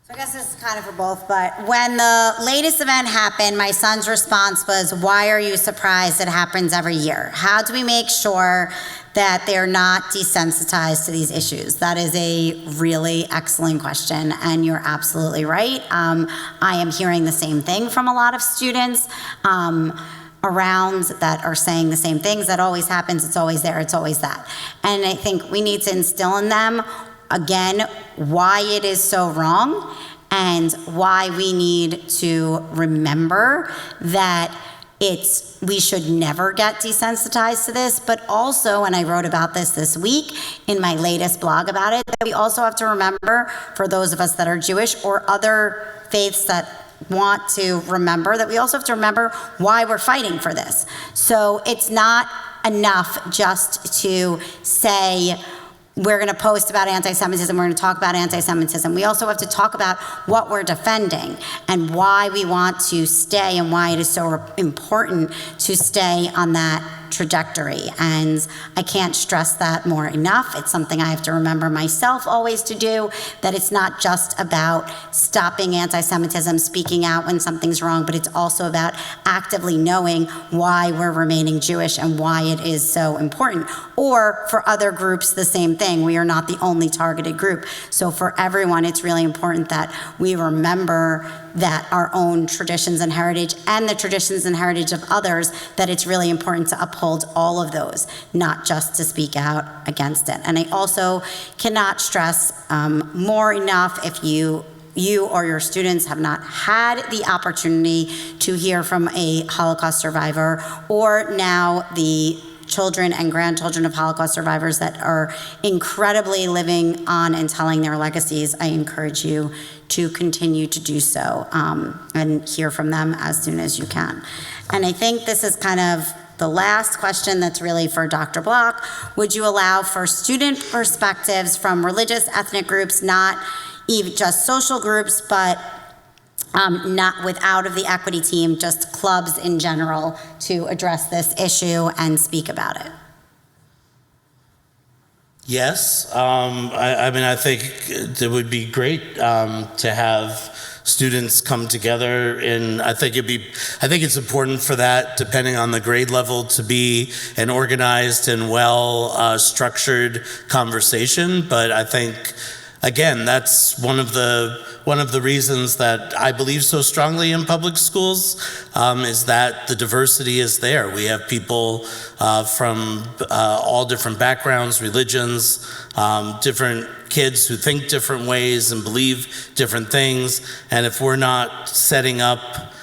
So I guess this is kind of for both, but when the latest event happened, my son's response was, "Why are you surprised? It happens every year." How do we make sure that they're not desensitized to these issues? That is a really excellent question, and you're absolutely right. I am hearing the same thing from a lot of students around that are saying the same things. That always happens, it's always there, it's always that. And I think we need to instill in them, again, why it is so wrong and why we need to remember that we should never get desensitized to this, but also, and I wrote about this week in my latest blog about it, that we also have to remember, for those of us that are Jewish or other faiths that want to remember, that we also have to remember why we're fighting for this. So it's not enough just to say, we're going to post about anti-Semitism, we're going to talk about anti-Semitism. We also have to talk about what we're defending and why we want to stay and why it is so important to stay on that trajectory. And I can't stress that more enough. It's something I have to remember myself always to do, that it's not just about stopping anti-Semitism, speaking out when something's wrong, but it's also about actively knowing why we're remaining Jewish and why it is so important. Or for other groups, the same thing. We are not the only targeted group. So for everyone, it's really important that we remember that our own traditions and heritage and the traditions and heritage of others, that it's really important to uphold all of those, not just to speak out against it. And I also cannot stress more enough, if you or your students have not had the opportunity to hear from a Holocaust survivor, or now the children and grandchildren of Holocaust survivors that are incredibly living on and telling their legacies, I encourage you to continue to do so and hear from them as soon as you can. And I think this is kind of the last question that's really for Dr. Block. Would you allow for student perspectives from religious, ethnic groups, not even just social groups, but not out of the equity team, just clubs in general, to address this issue and speak about it? Yes, I mean, I think it would be great to have students come together, and I think it's important for that, depending on the grade level, to be an organized and well structured conversation. But I think, again, that's one of the reasons that I believe so strongly in public schools, is that the diversity is there. We have people from all different backgrounds, religions, different kids who think different ways and believe different things. And if we're not setting up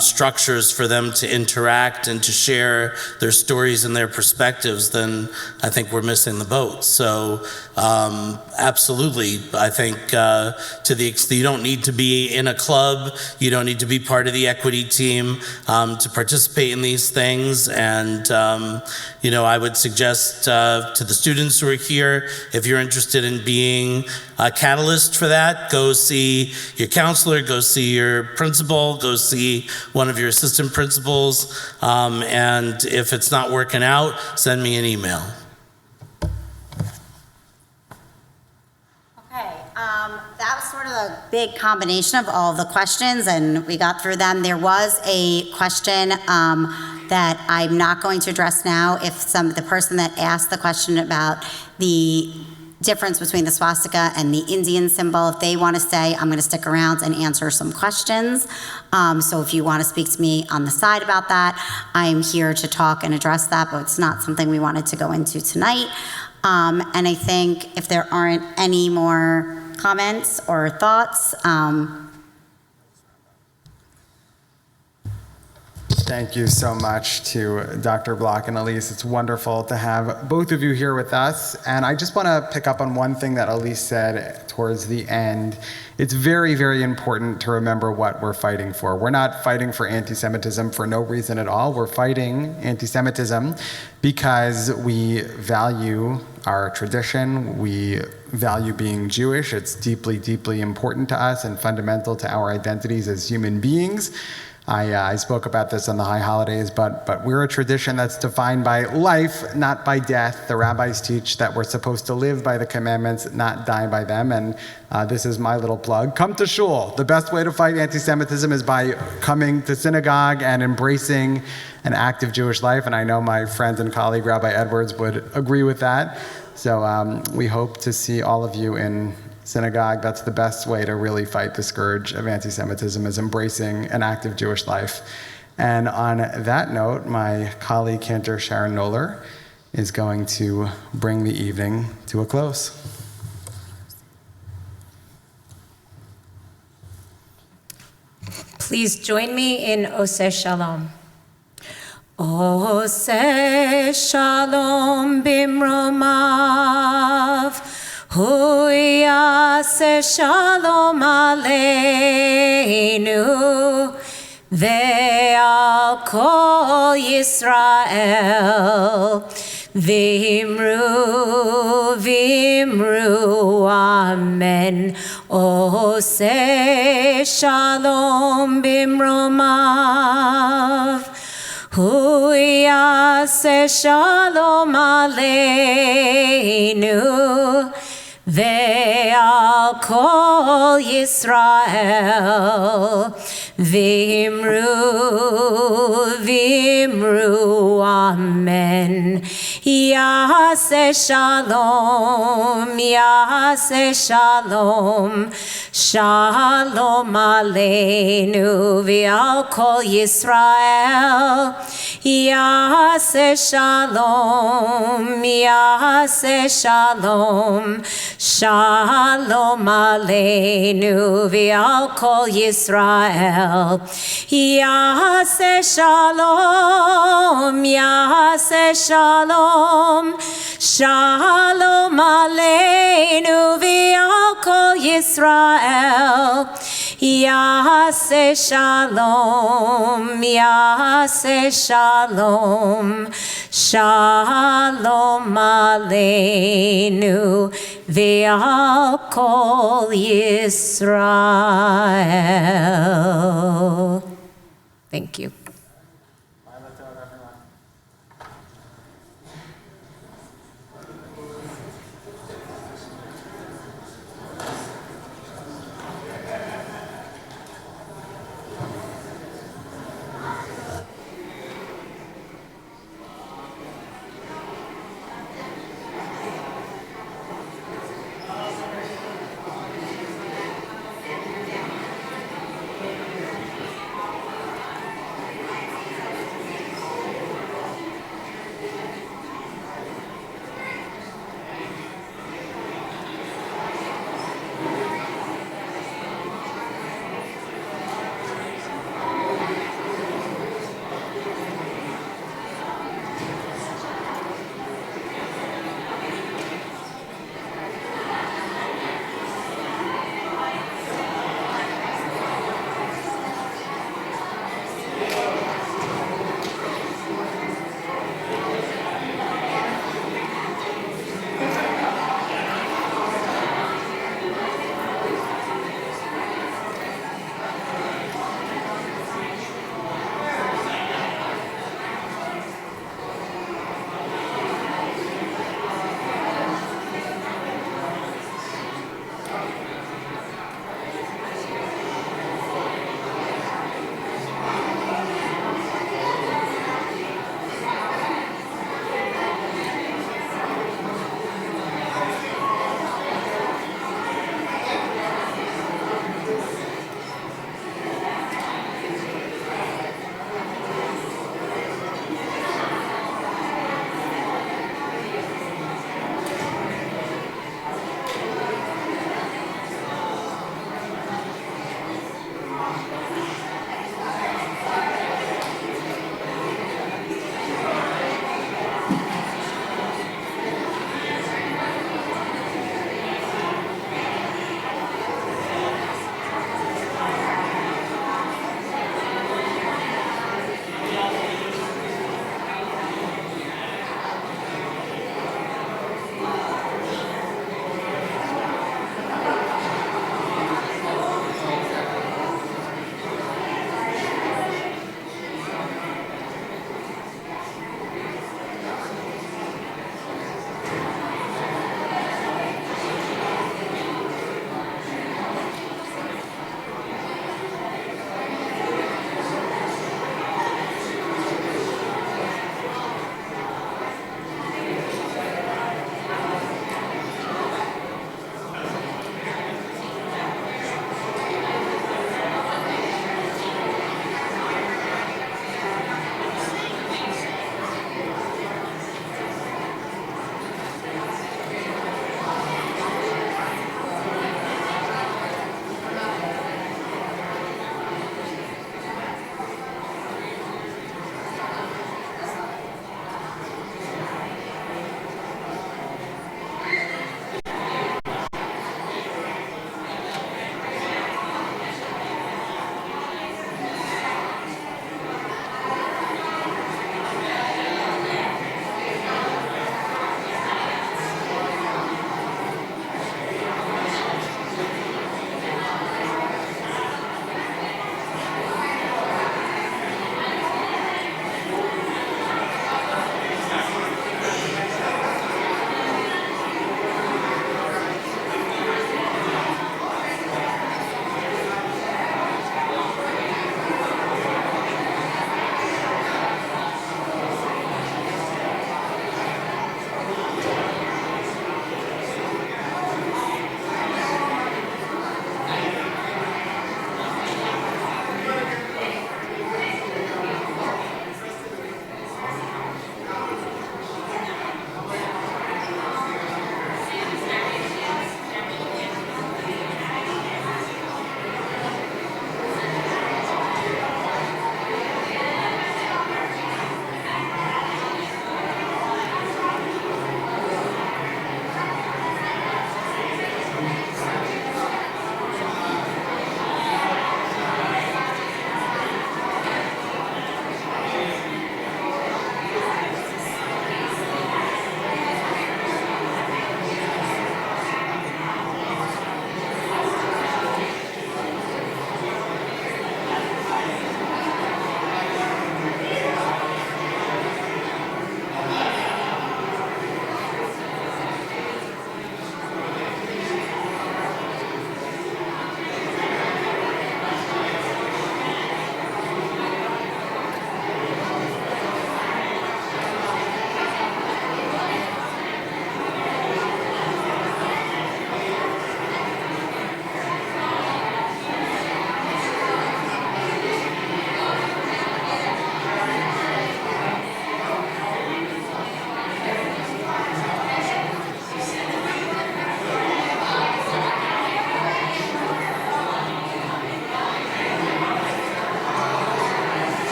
structures for them to interact and to share their stories and their perspectives, then I think we're missing the boat. So absolutely, I think to the extent, you don't need to be in a club, you don't need to be part of the equity team to participate in these things. And I would suggest to the students who are here, if you're interested in being a catalyst for that, go see your counselor, go see your principal, go see one of your assistant principals, and if it's not working out, send me an email. Okay, that was sort of a big combination of all the questions, and we got through them. There was a question that I'm not going to address now. If the person that asked the question about the difference between the swastika and the Indian symbol, if they want to stay, I'm going to stick around and answer some questions. So if you want to speak to me on the side about that, I'm here to talk and address that, but it's not something we wanted to go into tonight. And I think if there aren't any more comments or thoughts, Thank you so much to Dr. Block and Elise. It's wonderful to have both of you here with us. And I just want to pick up on one thing that Elise said towards the end. It's very, very important to remember what we're fighting for. We're not fighting for anti-Semitism for no reason at all. We're fighting anti-Semitism because we value our tradition. We value being Jewish. It's deeply, deeply important to us and fundamental to our identities as human beings. I spoke about this on the high holidays, but we're a tradition that's defined by life, not by death. The rabbis teach that we're supposed to live by the commandments, not die by them. And this is my little plug. Come to shul. The best way to fight anti-Semitism is by coming to synagogue and embracing an active Jewish life. And I know my friend and colleague, Rabbi Edwards, would agree with that. So we hope to see all of you in synagogue. That's the best way to really fight the scourge of anti-Semitism, is embracing an active Jewish life. And on that note, my colleague Cantor Sharon Noller is going to bring the evening to a close. Please join me in Oseh Shalom. Oseh Shalom bimromav. Hu yaseh shalom aleinu ve'al kol Yisrael v'imru amen. Oseh shalom bimromav. Hu yaseh Yaseh shalom aleinu ve'al kol Yisrael v'imru amen. Yaseh shalom shalom aleinu ve'al kol Yisrael. Yaseh shalom shalom aleinu ve'al kol Yisrael. Yaseh shalom shalom aleinu ve'al kol Yisrael. Yaseh shalom shalom aleinu ve'al kol Yisrael. Thank you.